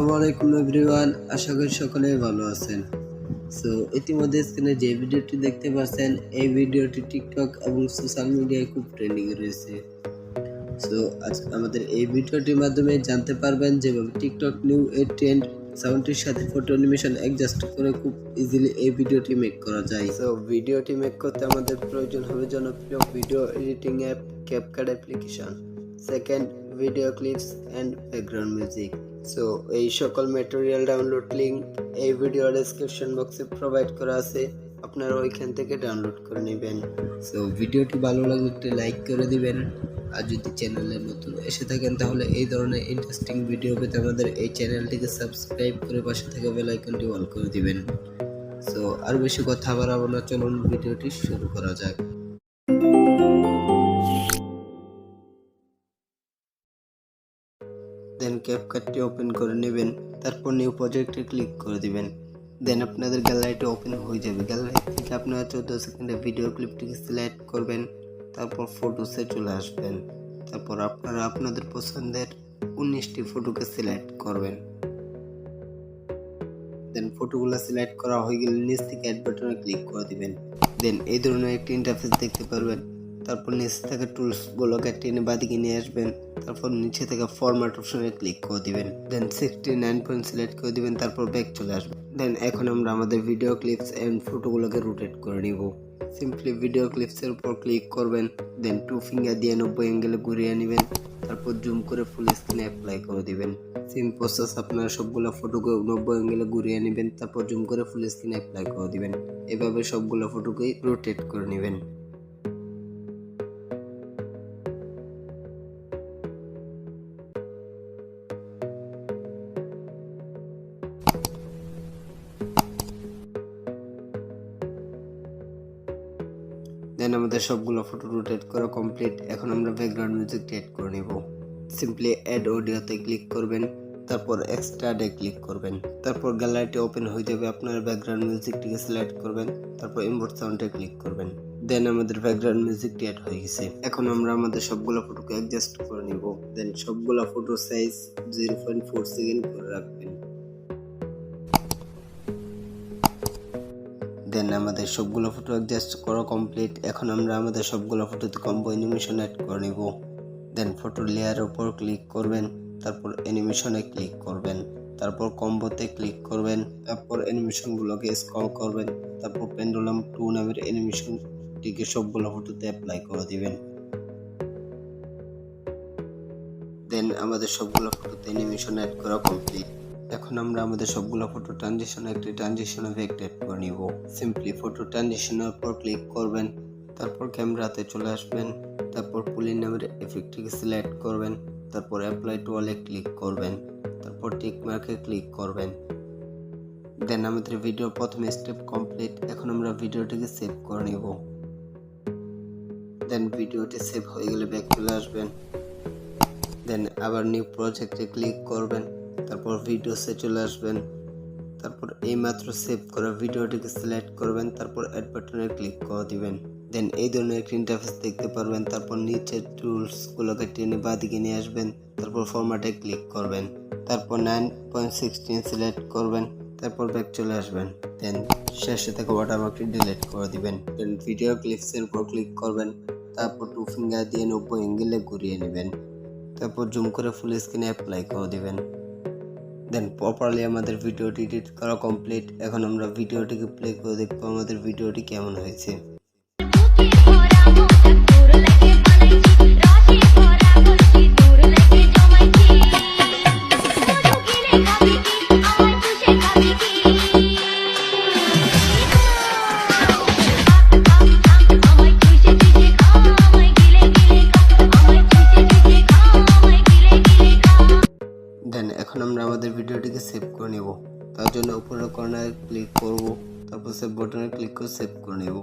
আসসালামু আলাইকুম এভরিওয়ান, আশা করি সকলেই ভালো আছেন। সো ইতিমধ্যে স্ক্রিনে যে ভিডিওটি দেখতে পাচ্ছেন, এই ভিডিওটি টিকটক এবং সোশ্যাল মিডিয়ায় খুব ট্রেন্ডিং এ রয়েছে। সো আজ আমাদের এই ভিডিওটির মাধ্যমে জানতে পারবেন যেভাবে টিকটক নিউ এর ট্রেন্ড সাউন্ডের সাথে ফটো অ্যানিমেশন অ্যাডজাস্ট করে খুব ইজিলি এই ভিডিওটি মেক করা যায়। সো ভিডিওটি মেক করতে আমাদের প্রয়োজন হবে জনপ্রিয় video editing app CapCut application, second video clips and background music. So এই সকল ম্যাটেরিয়াল ডাউনলোড লিঙ্ক এই ভিডিও ডেসক্রিপশন বক্সে প্রোভাইড করা আছে, আপনারা ওইখান থেকে ডাউনলোড করে নেবেন। সো ভিডিওটি ভালো লাগলে একটু লাইক করে দিবেন, আর যদি চ্যানেলে নতুন এসে থাকেন তাহলে এই ধরনের ইন্টারেস্টিং ভিডিও পেতে আমাদের এই চ্যানেলটিকে সাবস্ক্রাইব করে পাশে থাকা বেল আইকনটি অন করে দিবেন। সো আর বেশি কথা বাড়াবো না, চলুন ভিডিওটি শুরু করা যাক। দেন ক্যাপকাটটি ওপেন করে নেবেন, তারপর নিউ প্রজেক্টে ক্লিক করে দিবেন। দেন আপনাদের গ্যালারিটি ওপেন হয়ে যাবে। গ্যালারি থেকে আপনারা 14 সেকেন্ডের ভিডিও ক্লিপটিকে সিলেক্ট করবেন, তারপর ফটোসে চলে আসবেন। তারপর আপনারা আপনাদের পছন্দের 19টি ফটোকে সিলেক্ট করবেন। দেন ফটোগুলো সিলেক্ট করা হয়ে গেলে নিচ থেকে অ্যাড বাটনে ক্লিক করে দিবেন। দেন এই ধরনের একটি ইন্টারফেস দেখতে পারবেন। তারপর নিচে থেকে টুলস গুলোকে টেনে বাদিকে নিয়ে আসবেন, তারপর নিচে থেকে ফরম্যাট অপশনে ক্লিক করে দিবেন। দেন 69 পয়েন্ট সিলেক্ট করে দিবেন, তারপর ব্যাক চলে আসবেন। দেন এখন আমরা আমাদের ভিডিও ক্লিপস এন্ড ফটোগুলোকে রোটেট করে নিব। সিম্পলি ভিডিও ক্লিপস এর উপর ক্লিক করবেন, দেন 2 ফিঙ্গার দিয়ে 90 অ্যাঙ্গেলে ঘুরিয়ে নেবেন, তারপর জুম করে ফুল স্ক্রিনে অ্যাপ্লাই করে দিবেন। সেম প্রসেস আপনারা সবগুলো ফটোকে 90 অ্যাঙ্গেলে ঘুরিয়ে নেবেন, তারপর জুম করে ফুল স্ক্রিনে অ্যাপ্লাই করে দিবেন। এভাবে সবগুলো ফটোকে রোটেট করে নেবেন। দেন আমাদের সবগুলো ফটো রোটেট করা কমপ্লিট। এখন আমরা ব্যাকগ্রাউন্ড মিউজিকটি অ্যাড করে নেব। সিম্পলি অ্যাড অডিওতে ক্লিক করবেন, তারপর এক্সট্রাডে ক্লিক করবেন, তারপর গ্যালারিটি ওপেন হয়ে যাবে। আপনারা ব্যাকগ্রাউন্ড মিউজিকটিকে সিলেক্ট করবেন, তারপর ইম্পোর্ট সাউন্ডে ক্লিক করবেন। দেন আমাদের ব্যাকগ্রাউন্ড মিউজিকটি অ্যাড হয়ে গেছে। এখন আমরা আমাদের সবগুলো ফটোকে অ্যাডজাস্ট করে নিব। দেন সবগুলো ফটো সাইজ 0.4 সেকেন্ড করে রাখবেন। দেন আমাদের সবগুলো ফটো অ্যাডজাস্ট করা কমপ্লিট। এখন আমরা আমাদের সবগুলো ফটোতে কম্বো অ্যানিমেশন অ্যাড করে নেব। দেন ফটো লেয়ারের উপর ক্লিক করবেন, তারপর অ্যানিমেশনে ক্লিক করবেন, তারপর কম্বোতে ক্লিক করবেন, তারপর অ্যানিমেশনগুলোকে স্ক্রল করবেন, তারপর পেন্ডুলাম 2 নামের অ্যানিমেশনটিকে সবগুলো ফটোতে অ্যাপ্লাই করে দিবেন। দেন আমাদের সবগুলো ফটোতে অ্যানিমেশন অ্যাড করা কমপ্লিট। এখন আমরা আমাদের সবগুলো ফটো ট্রানজিশন একটি ট্রানজিশন এফেক্ট অ্যাড করে নিব। সিম্পলি ফটো ট্রানজিশনের উপর ক্লিক করবেন, তারপর ক্যামেরাতে চলে আসবেন, তারপর পুলিং নামের এফেক্টটিকে সিলেক্ট করবেন, তারপর অ্যাপ্লাই টু অলে ক্লিক করবেন, তারপর টিক মার্কে ক্লিক করবেন। দেন আমাদের ভিডিও প্রথম স্টেপ কমপ্লিট। এখন আমরা ভিডিওটিকে সেভ করে নিব। দেন ভিডিওটি সেভ হয়ে গেলে ব্যাক চলে আসবেন। দেন আবার নিউ প্রজেক্টে ক্লিক করবেন, তারপর ভিডিওসে চলে আসবেন, তারপর এইমাত্র সেভ করা ভিডিওটিকে সিলেক্ট করবেন, তারপর অ্যাড বাটনে ক্লিক করে দিবেন। দেন এই ধরনের একটা ইন্টারফেস দেখতে পারবেন। তারপর নিচে টুলসগুলোকে টেনে বাঁদিকে নিয়ে আসবেন, তারপর ফরম্যাটে ক্লিক করবেন, তারপর 9.16 সিলেক্ট করবেন, তারপর ব্যাক চলে আসবেন। দেন শেষে থেকে ওয়াটারমার্কটি ডিলিট করে দিবেন। দেন ভিডিও ক্লিপসের উপর ক্লিক করবেন, তারপর 2 ফিঙ্গার দিয়ে 90 অ্যাঙ্গেলে ঘুরিয়ে নেবেন, তারপর জুম করে ফুল স্ক্রিনে অ্যাপ্লাই করে দিবেন। দেন প্রপারলি আমাদের ভিডিওটি এডিট করা কমপ্লিট। এখন আমরা ভিডিওটিকে প্লে করে দেখবো আমাদের ভিডিওটি কেমন হয়েছে। দেন এখন আমরা আমাদের ভিডিওটিকে সেভ করে নেব। তার জন্য উপরের কর্নারে ক্লিক করব, তারপর সেভ বাটনে ক্লিক করে সেভ করে নেব।